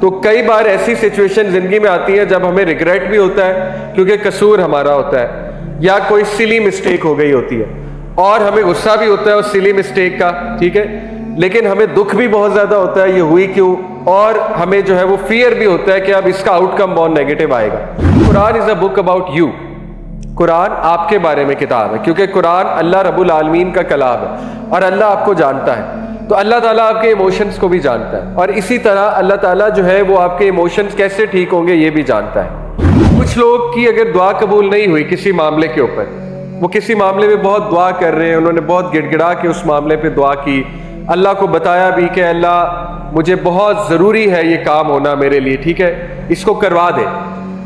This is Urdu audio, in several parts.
تو کئی بار ایسی سچویشن زندگی میں آتی ہیں جب ہمیں ریگریٹ بھی ہوتا ہے کیونکہ قصور ہمارا ہوتا ہے یا کوئی سلی مسٹیک ہو گئی ہوتی ہے، اور ہمیں غصہ بھی ہوتا ہے اس سلی مسٹیک کا، ٹھیک ہے، لیکن ہمیں دکھ بھی بہت زیادہ ہوتا ہے یہ ہوئی کیوں، اور ہمیں جو ہے وہ فیئر بھی ہوتا ہے کہ اب اس کا آؤٹ کم بہت نیگیٹو آئے گا۔ قرآن از اے بک اباؤٹ یو، قرآن آپ کے بارے میں کتاب ہے، کیونکہ قرآن اللہ رب العالمین کا کلام ہے اور اللہ آپ کو جانتا ہے، تو اللہ تعالیٰ آپ کے ایموشنز کو بھی جانتا ہے، اور اسی طرح اللہ تعالیٰ جو ہے وہ آپ کے ایموشنز کیسے ٹھیک ہوں گے یہ بھی جانتا ہے۔ کچھ لوگ کی اگر دعا قبول نہیں ہوئی کسی معاملے کے اوپر، وہ کسی معاملے میں بہت دعا کر رہے ہیں، انہوں نے بہت گڑ گڑا کے اس معاملے پہ دعا کی، اللہ کو بتایا بھی کہ اللہ مجھے بہت ضروری ہے یہ کام ہونا میرے لیے، ٹھیک ہے، اس کو کروا دے،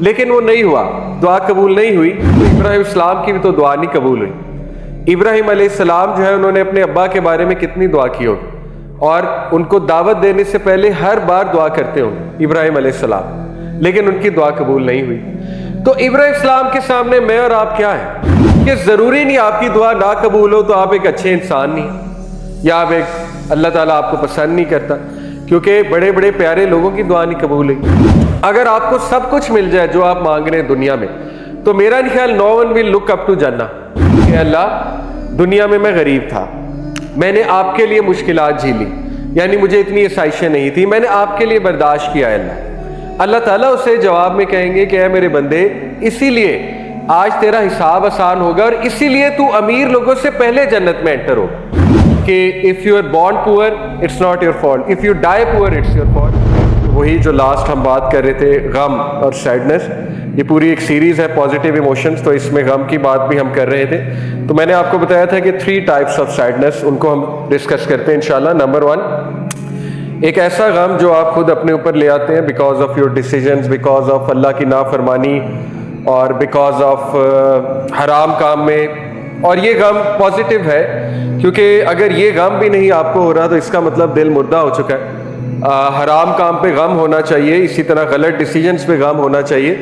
لیکن وہ نہیں ہوا، دعا قبول نہیں ہوئی، تو ابراہیم السلام کی بھی تو دعا نہیں قبول ہوئی۔ ابراہیم علیہ السلام جو ہے انہوں نے اپنے ابا کے بارے میں کتنی دعا کی ہوگی، اور ان کو دعوت دینے سے پہلے ہر بار دعا کرتے ہوں ابراہیم علیہ السلام، لیکن ان کی دعا قبول نہیں ہوئی۔ تو ابراہیم السلام کے سامنے میں اور آپ کیا ہے کہ ضروری نہیں آپ کی دعا نہ قبول ہو تو آپ ایک اچھے انسان نہیں، یا آپ ایک اللہ تعالیٰ آپ کو پسند نہیں کرتا، کیونکہ بڑے بڑے پیارے لوگوں کی دعا نہیں قبول ہوئی۔ اگر آپ کو سب کچھ مل جائے جو آپ مانگ رہے ہیں دنیا میں، تو میرا نہیں خیال no one will look up to جنہ کہ اللہ دنیا میں غریب تھا، میں نے آپ کے لیے مشکلات جھیلی، یعنی مجھے اتنی آسائشیں نہیں تھی، میں نے آپ کے لیے برداشت کیا ہے اللہ تعالیٰ اسے جواب میں کہیں گے کہ اے میرے بندے، اسی لیے آج تیرا حساب آسان ہوگا، اور اسی لیے تو امیر لوگوں سے پہلے جنت میں انٹر ہو، کہ if you are born poor it's not your fault, if you die poor it's your fault۔ وہی جو لاسٹ ہم بات کر رہے تھے غم اور سیڈنس، یہ پوری ایک سیریز ہے پازیٹیو ایموشنز، تو اس میں غم کی بات بھی ہم کر رہے تھے، تو میں نے آپ کو بتایا تھا کہ 3 ٹائپس آف سیڈنس، ان کو ہم ڈسکس کرتے ہیں انشاءاللہ۔ نمبر 1، ایک ایسا غم جو آپ خود اپنے اوپر لے آتے ہیں because of your decisions, because of اللہ کی نافرمانی، اور بیکاز آف حرام کام میں، اور یہ غم پازیٹیو ہے، کیونکہ اگر یہ غم بھی نہیں آپ کو ہو رہا تو اس کا مطلب دل مردہ ہو چکا ہے۔ حرام کام پہ غم ہونا چاہیے، اسی طرح غلط ڈیسیجنز پہ غم ہونا چاہیے،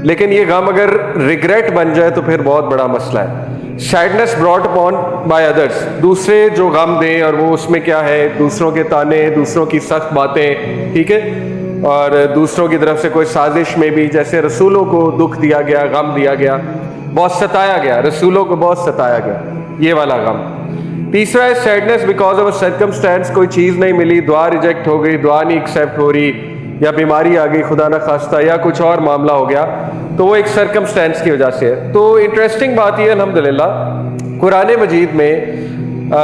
لیکن یہ غم اگر ریگریٹ بن جائے تو پھر بہت بڑا مسئلہ ہے۔ Sadness brought upon by others, دوسرے جو غم دیں، اور وہ اس میں کیا ہے، دوسروں کے تانے، دوسروں کی سخت باتیں، ٹھیک ہے، اور دوسروں کی طرف سے کوئی سازش میں بھی، جیسے رسولوں کو دکھ دیا گیا، غم دیا گیا، بہت ستایا گیا، رسولوں کو بہت ستایا گیا، یہ والا غم۔ تیسرا ہے سیڈنس بیکاز آف سرکمسٹانس، کوئی چیز نہیں ملی، دعا ریجیکٹ ہو گئی، دعا نہیں ایکسیپٹ ہو رہی، یا بیماری آ گئی خدا نہ خواستہ، یا کچھ اور معاملہ ہو گیا، تو وہ ایک سرکمسٹانس کی وجہ سے ہے۔ تو انٹرسٹنگ بات یہ الحمدللہ قرآن مجید میں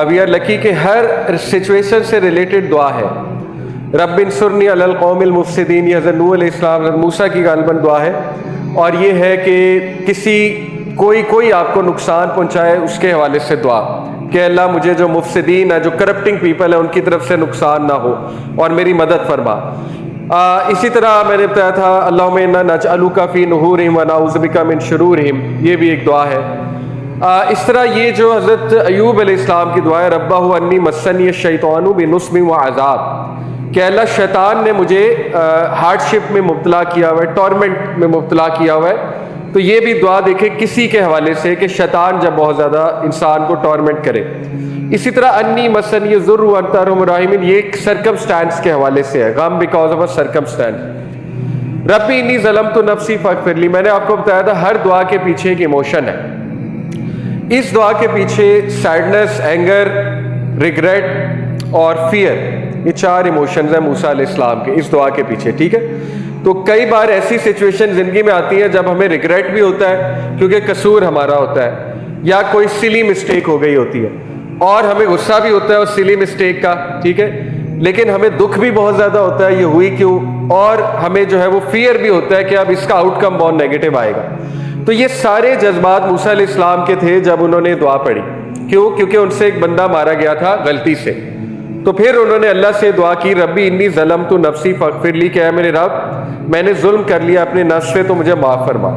وی آر لکی کہ ہر سچویشن سے ریلیٹڈ دعا ہے۔ رب انصرنی علی القوم المفسدین، یہ حضرت نوح علیہ السلام، حضرت موسیٰ کی غالباً دعا ہے، اور یہ ہے کہ کوئی آپ کو نقصان پہنچائے اس کے حوالے سے دعا کہ اللہ مجھے جو مفسدین ہے، جو کرپٹنگ پیپل ہے، ان کی طرف سے نقصان نہ ہو اور میری مدد فرما۔ اسی طرح میں نے بتایا تھا اللہم انا نجعلک فی نحورہم ونعوذ بک من شرورہم، یہ بھی ایک دعا ہے۔ اس طرح یہ جو حضرت ایوب علیہ السلام کی دعا ہے ربہ انی مسنی الشیطان بنصب وعذاب، کہ اللہ شیطان نے مجھے ہارڈ شپ میں مبتلا کیا ہوا ہے، ٹورمنٹ میں مبتلا کیا ہوا ہے، تو یہ بھی دعا دیکھیں کسی کے حوالے سے کہ شیطان جب بہت زیادہ انسان کو ٹورمنٹ کرے۔ اسی طرح انی مسنی الضر وانت ارحم الراحمین، یہ ایک سرکمسٹانس کے حوالے سے ہے، غم بیکاز آف اے سرکمسٹانس۔ ربی انی ظلمت نفسی فاغفر لی، میں نے آپ کو بتایا تھا ہر دعا کے پیچھے ایک ایموشن ہے، اس دعا کے پیچھے سیڈنس، اینگر، ریگریٹ اور فیئر، یہ 4 ایموشنز ہیں موسیٰ علیہ السلام کے اس دعا کے پیچھے، ٹھیک ہے۔ تو کئی بار ایسی سچویشن زندگی میں آتی ہیں جب ہمیں ریگریٹ بھی ہوتا ہے کیونکہ قصور ہمارا ہوتا ہے، یا کوئی سلی مسٹیک ہو گئی ہوتی ہے، اور ہمیں غصہ بھی ہوتا ہے اس سلی مسٹیک کا، ٹھیک ہے، لیکن ہمیں دکھ بھی بہت زیادہ ہوتا ہے یہ ہوئی کیوں، اور ہمیں جو ہے وہ فیئر بھی ہوتا ہے کہ اب اس کا آؤٹ کم بہت نیگیٹو آئے گا۔ تو یہ سارے جذبات موسیٰ علیہ السلام کے تھے جب انہوں نے دعا پڑھی، کیوں؟ کیونکہ ان سے ایک بندہ مارا گیا تھا غلطی سے، تو پھر انہوں نے اللہ سے دعا کی ربی انی ظلمت نفسی فاغفر لی، کہ اے میرے رب میں نے ظلم کر لیا اپنے نفس سے تو مجھے معاف فرما۔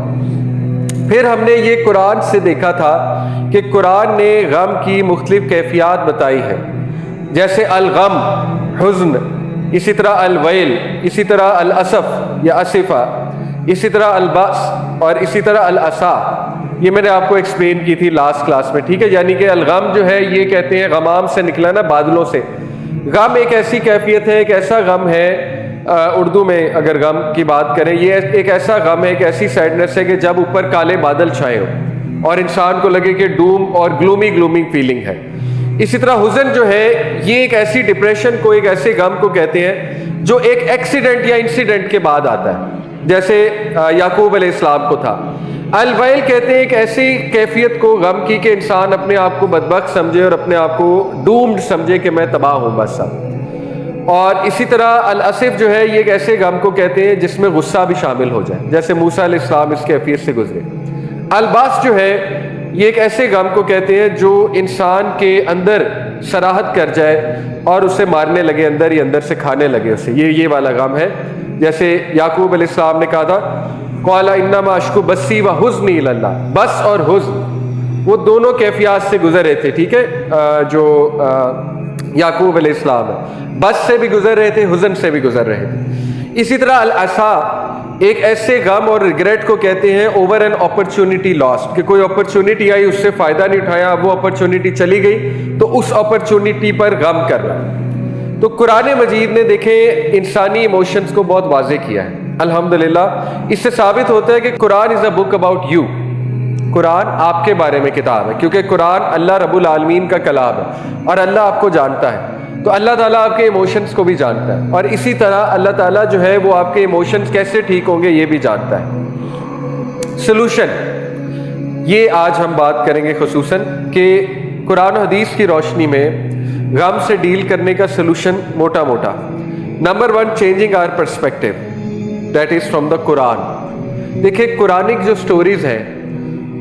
پھر ہم نے یہ قرآن سے دیکھا تھا کہ قرآن نے غم کی مختلف کیفیات بتائی ہیں، جیسے الغم حزن، اسی طرح الویل، اسی طرح الاسف یا اسفہ، اسی طرح الباس، اور اسی طرح الاسا، یہ میں نے آپ کو ایکسپلین کی تھی لاسٹ کلاس میں، ٹھیک ہے۔ یعنی کہ الغم جو ہے یہ کہتے ہیں غمام سے نکلا نا، بادلوں سے۔ غم ایک ایسی کیفیت ہے، ایک ایسا غم ہے اردو میں اگر غم کی بات کریں، یہ ایک ایسا غم ہے، ایک ایسی سیڈنس ہے کہ جب اوپر کالے بادل چھائے ہو اور انسان کو لگے کہ ڈوم اور گلومی فیلنگ ہے۔ اسی طرح حزن جو ہے یہ ایک ایسی ڈپریشن کو، ایک ایسے غم کو کہتے ہیں جو ایک ایکسیڈنٹ یا انسیڈنٹ کے بعد آتا ہے، جیسے یعقوب علیہ السلام کو تھا۔ الویل کہتے ہیں ایک ایسی کیفیت کو غم کی کہ انسان اپنے آپ کو بدبخت سمجھے اور اپنے آپ کو ڈومڈ سمجھے کہ میں تباہ ہوں بس اب۔ اور اسی طرح الاسف جو ہے یہ ایک ایسے غم کو کہتے ہیں جس میں غصہ بھی شامل ہو جائے، جیسے موسیٰ علیہ السلام اس کیفیت سے گزرے۔ الباس جو ہے یہ ایک ایسے غم کو کہتے ہیں جو انسان کے اندر صراحت کر جائے اور اسے مارنے لگے، اندر ہی اندر سے کھانے لگے اسے، یہ والا غم ہے۔ جیسے یعقوب علیہ السلام نے کہا تھا قال انما اشکو بسی وحزنی الی اللہ، بس اور حزن، وہ دونوں کیفیات سے گزر رہے تھے، ٹھیک ہے، جو یعقوب علیہ السلام ہے، بس سے بھی گزر رہے تھے، حزن سے بھی گزر رہے تھے۔ اسی طرح الاسا ایک ایسے غم اور ریگریٹ کو کہتے ہیں اوور این اپرچونٹی لاسٹ، کہ کوئی اپرچونٹی آئی اس سے فائدہ نہیں اٹھایا، وہ اپرچونٹی چلی گئی تو اس اپرچونٹی پر غم کر رہا ہے۔ تو قرآن مجید نے دیکھیں انسانی ایموشنز کو بہت واضح کیا ہے الحمدللہ۔ اس سے ثابت ہوتا ہے کہ قرآن از اے بک اباؤٹ یو، قرآن آپ کے بارے میں کتاب ہے، کیونکہ قرآن اللہ رب العالمین کا کلام ہے اور اللہ آپ کو جانتا ہے، تو اللہ تعالیٰ آپ کے ایموشنز کو بھی جانتا ہے، اور اسی طرح اللہ تعالیٰ جو ہے وہ آپ کے ایموشنز کیسے ٹھیک ہوں گے یہ بھی جانتا ہے۔ سلوشن، یہ آج ہم بات کریں گے خصوصاً کہ قرآن و حدیث کی روشنی میں غم سے ڈیل کرنے کا سلوشن موٹا موٹا۔ Number 1، changing our perspective, that is from the قرآن۔ دیکھیں قرآنک جو سٹوریز ہیں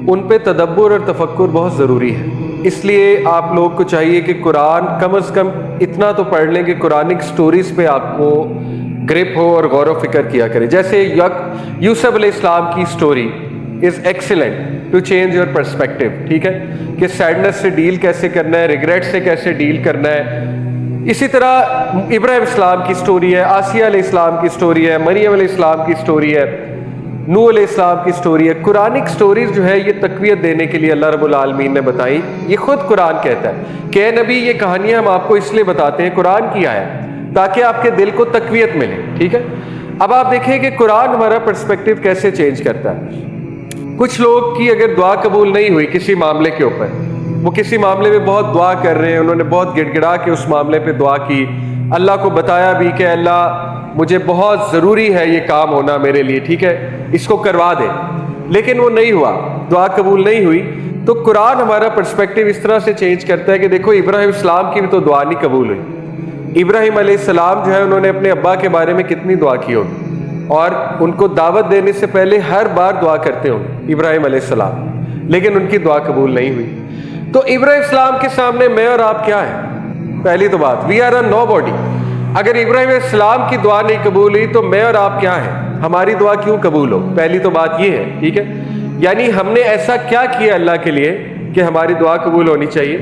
ان پہ تدبر اور تفکر بہت ضروری ہے، اس لیے آپ لوگ کو چاہیے کہ قرآن کم از کم اتنا تو پڑھ لیں کہ قرآنک سٹوریز پہ آپ کو گرپ ہو اور غور و فکر کیا کریں۔ جیسے یوسف علیہ السلام کی story is excellent to change your perspective, ٹھیک ہے، کہ سیڈنس سے ڈیل کیسے کرنا ہے، ریگریٹ سے کیسے ڈیل کرنا ہے۔ اسی طرح ابراہیم السلام کی سٹوری ہے، آسیہ علیہ السلام کی سٹوری ہے، مریم علیہ السلام کی سٹوری ہے، نوح علیہ السلام کی سٹوری ہے۔ قرآنک سٹوریز جو ہے یہ تقویت دینے کے لیے اللہ رب العالمین نے بتائی، یہ خود قرآن کہتا ہے کہ اے نبی یہ کہانیاں ہم آپ کو اس لیے بتاتے ہیں، قرآن کی ہے تاکہ آپ کے دل کو تقویت ملے، ٹھیک ہے۔ اب آپ دیکھیں کہ قرآن ہمارا پرسپیکٹیو کیسے چینج کرتا ہے۔ کچھ لوگ کی اگر دعا قبول نہیں ہوئی کسی معاملے کے اوپر، وہ کسی معاملے میں بہت دعا کر رہے ہیں، انہوں نے بہت گڑ گڑا کے اس معاملے پہ دعا کی، اللہ کو بتایا بھی کہ اللہ مجھے بہت ضروری ہے یہ کام ہونا میرے لیے، ٹھیک ہے، اس کو کروا دے، لیکن وہ نہیں ہوا، دعا قبول نہیں ہوئی، تو قرآن ہمارا پرسپیکٹیو اس طرح سے چینج کرتا ہے کہ دیکھو ابراہیم السلام کی بھی تو دعا نہیں قبول ہوئی۔ ابراہیم علیہ السلام جو ہے انہوں نے اپنے ابا کے بارے میں کتنی دعا کی ہوگی، اور ان کو دعوت دینے سے پہلے ہر بار دعا کرتے ہوں ابراہیم علیہ السلام، لیکن ان کی دعا قبول نہیں ہوئی۔ تو ابراہیم السلام کے سامنے میں اور آپ کیا ہیں؟ پہلی تو بات we are a know body. اگر ابراہیم علیہ السلام کی دعا نہیں قبول ہوئی تو میں اور آپ کیا ہیں؟ ہماری دعا کیوں قبول ہو؟ پہلی تو بات یہ ہے، ٹھیک ہے، یعنی ہم نے ایسا کیا کیا اللہ کے لیے کہ ہماری دعا قبول ہونی چاہیے،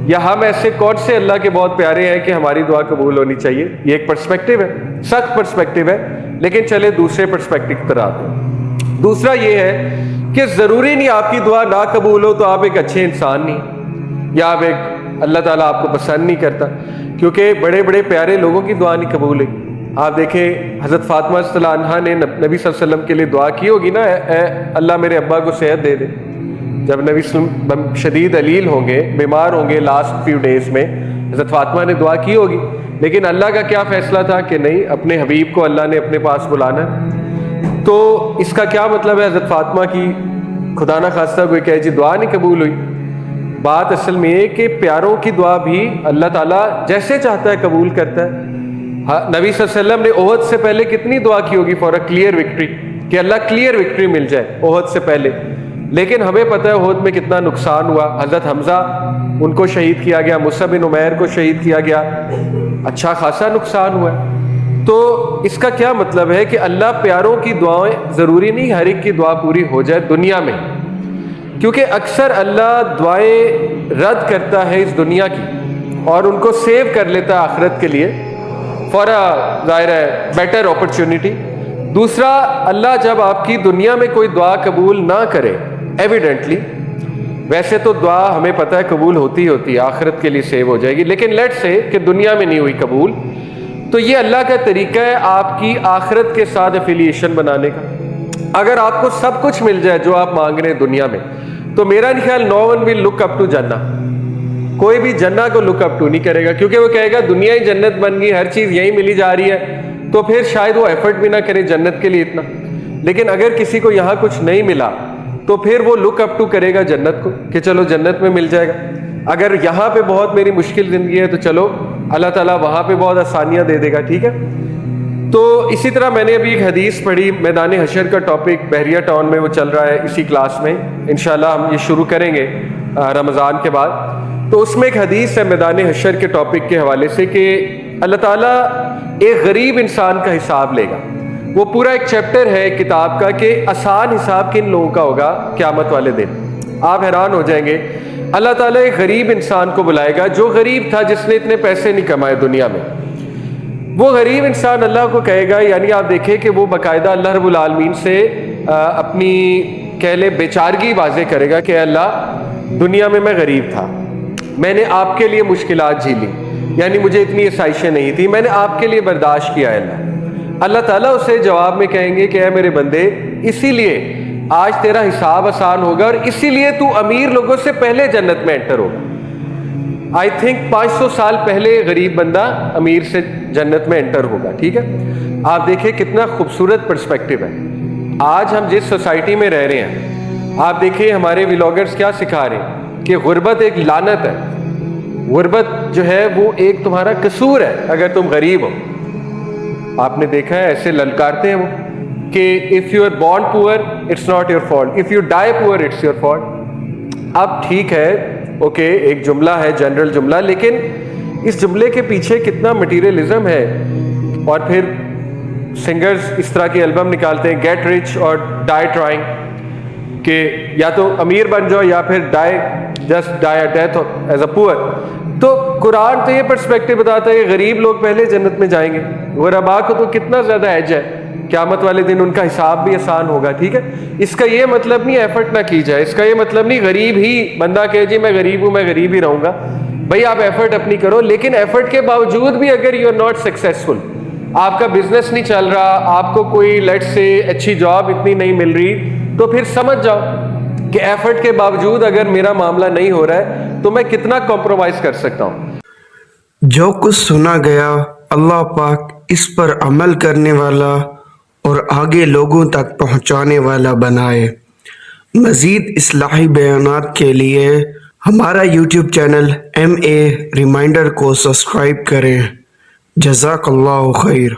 یا ہم ایسے کون سے اللہ کے بہت پیارے ہیں کہ ہماری دعا قبول ہونی چاہیے؟ یہ ایک پرسپیکٹیو ہے، سخت پرسپیکٹیو ہے، لیکن چلے دوسرے پرسپیکٹیو پر آتے ہیں۔ دوسرا یہ ہے کہ ضروری نہیں آپ کی دعا نہ قبول ہو تو آپ ایک اچھے انسان نہیں، یا آپ ایک اللہ تعالیٰ آپ کو پسند نہیں کرتا، کیونکہ بڑے بڑے پیارے لوگوں کی دعا نہیں قبول ہوئی۔ آپ دیکھیں حضرت فاطمہ صلی اللہ عنہ نے نبی صلی اللہ علیہ وسلم کے لیے دعا کی ہوگی نا، اے اللہ میرے ابا کو صحت دے دے، جب نبی صلی اللہ علیہ وسلم شدید علیل ہوں گے، بیمار ہوں گے لاسٹ فیو ڈیز میں، حضرت فاطمہ نے دعا کی ہوگی، لیکن اللہ کا کیا فیصلہ تھا کہ نہیں، اپنے حبیب کو اللہ نے اپنے پاس بلانا ہے۔ تو اس کا کیا مطلب ہے؟ حضرت فاطمہ کی خدا نہ خواستہ کوئی کہے جی دعا نہیں قبول ہوئی، بات اصل میں یہ کہ پیاروں کی دعا بھی اللہ تعالیٰ جیسے چاہتا ہے قبول کرتا ہے۔ نبی صلی اللہ علیہ وسلم نے احد سے پہلے کتنی دعا کی ہوگی فار اے کلیئر وکٹری، کہ اللہ کلیئر وکٹری مل جائے احد سے پہلے، لیکن ہمیں پتہ ہے احد میں کتنا نقصان ہوا، حضرت حمزہ ان کو شہید کیا گیا، مصعب بن عمیر کو شہید کیا گیا، اچھا خاصا نقصان ہوا ہے۔ تو اس کا کیا مطلب ہے کہ اللہ پیاروں کی دعائیں، ضروری نہیں ہر ایک کی دعا پوری ہو جائے دنیا میں، کیونکہ اکثر اللہ دعائیں رد کرتا ہے اس دنیا کی اور ان کو سیو کر لیتا ہے آخرت کے لیے، فار ظاہر ہے بیٹر اپرچونٹی۔ دوسرا، اللہ جب آپ کی دنیا میں کوئی دعا قبول نہ کرے ایویڈنٹلی، ویسے تو دعا ہمیں پتہ ہے قبول ہوتی ہے، آخرت کے لیے سیو ہو جائے گی، لیکن لیٹ سے کہ دنیا میں نہیں ہوئی قبول، تو یہ اللہ کا طریقہ ہے آپ کی آخرت کے ساتھ افیلیشن بنانے کا. اگر آپ کو سب کچھ مل جائے جو آپ مانگ رہے ہیں دنیا میں, تو میرا خیال no one will look up to جنہ, کوئی بھی جنہ کو لک اپ ٹو نہیں کرے گا, کیونکہ وہ کہے گا دنیا ہی جنت بن گئی, ہر چیز یہی ملی جا رہی ہے, تو پھر شاید وہ ایفرٹ بھی نہ کرے جنت کے لیے اتنا. لیکن اگر کسی کو یہاں کچھ نہیں ملا تو پھر وہ لک اپ ٹو کرے گا جنت کو کہ چلو جنت میں مل جائے گا. اگر یہاں پہ بہت میری مشکل زندگی ہے تو چلو اللہ تعالیٰ وہاں پہ بہت آسانیاں دے دے گا. ٹھیک ہے. تو اسی طرح میں نے ابھی ایک حدیث پڑھی, میدان حشر کا ٹاپک بحریہ ٹاؤن میں وہ چل رہا ہے اسی کلاس میں, انشاءاللہ ہم یہ شروع کریں گے رمضان کے بعد. تو اس میں ایک حدیث ہے میدان حشر کے ٹاپک کے حوالے سے کہ اللہ تعالیٰ ایک غریب انسان کا حساب لے گا. وہ پورا ایک چیپٹر ہے کتاب کا کہ آسان حساب کن لوگوں کا ہوگا قیامت والے دن. آپ حیران ہو جائیں گے. اللہ تعالیٰ ایک غریب انسان کو بلائے گا جو غریب تھا, جس نے اتنے پیسے نہیں کمائے دنیا میں. وہ غریب انسان اللہ کو کہے گا, یعنی آپ دیکھیں کہ وہ باقاعدہ اللہ رب العالمین سے اپنی کہہ لے بیچارگی واضح کرے گا کہ اللہ دنیا میں غریب تھا, میں نے آپ کے لیے مشکلات جھیلی, یعنی مجھے اتنی آسائشیں نہیں تھی, میں نے آپ کے لیے برداشت کیا ہے. اللہ تعالیٰ اسے جواب میں کہیں گے کہ اے میرے بندے, اسی لیے آج تیرا حساب آسان ہوگا اور اسی لیے تو امیر لوگوں سے پہلے جنت میں انٹر ہوگا. آئی تھنک 500 سال پہلے غریب بندہ امیر سے جنت میں انٹر ہوگا. ٹھیک ہے. آپ دیکھیں کتنا خوبصورت پرسپیکٹو ہے. آج ہم جس سوسائٹی میں رہ رہے ہیں, آپ دیکھیں ہمارے ولاگرز کیا سکھا رہے ہیں کہ غربت ایک لعنت ہے. غربت جو ہے وہ ایک تمہارا قصور ہے اگر تم غریب ہو. آپ نے دیکھا ہے ایسے للکارتے ہیں وہ کہ if you are born poor it's not your fault, if you die poor it's your fault. اب ٹھیک ہے, اوکے, ایک جملہ ہے, جنرل جملہ, لیکن اس جملے کے پیچھے کتنا مٹیریلزم ہے. اور پھر سنگرز اس طرح کی البم نکالتے ہیں, گیٹ رچ اور ڈائی ٹرائنگ, کہ یا تو امیر بن جاؤ یا پھر just die a death as a پور. تو قرآن تو یہ پرسپیکٹو بتاتا ہے کہ غریب لوگ پہلے جنت میں جائیں گے. غرباء کو تو کتنا زیادہ ایج ہے, قیامت والے دن ان کا حساب بھی آسان ہوگا. ٹھیک ہے. اس کا یہ مطلب نہیں ایفرٹ نہ کی جائے, اس کا یہ مطلب نہیں غریب ہی بندہ کہے جی میں غریب ہوں, میں غریب ہی رہوں گا. بھائی آپ ایفرٹ اپنی کرو, لیکن ایفرٹ کے باوجود بھی اگر یو آر ناٹ سکسیسفل, آپ کا بزنس نہیں چل رہا, آپ کو کوئی لیٹ سے اچھی جاب اتنی نہیں مل رہی, تو پھر سمجھ جاؤ کہ ایفرٹ کے باوجود اگر میرا معاملہ نہیں ہو رہا ہے تو میں کتنا کمپرومائز کر سکتا ہوں. جو کچھ سنا گیا اللہ پاک اس پر عمل کرنے والا اور آگے لوگوں تک پہنچانے والا بنائے. مزید اصلاحی بیانات کے لیے ہمارا یوٹیوب چینل MA ریمائنڈر کو سبسکرائب کریں. جزاک اللہ خیر.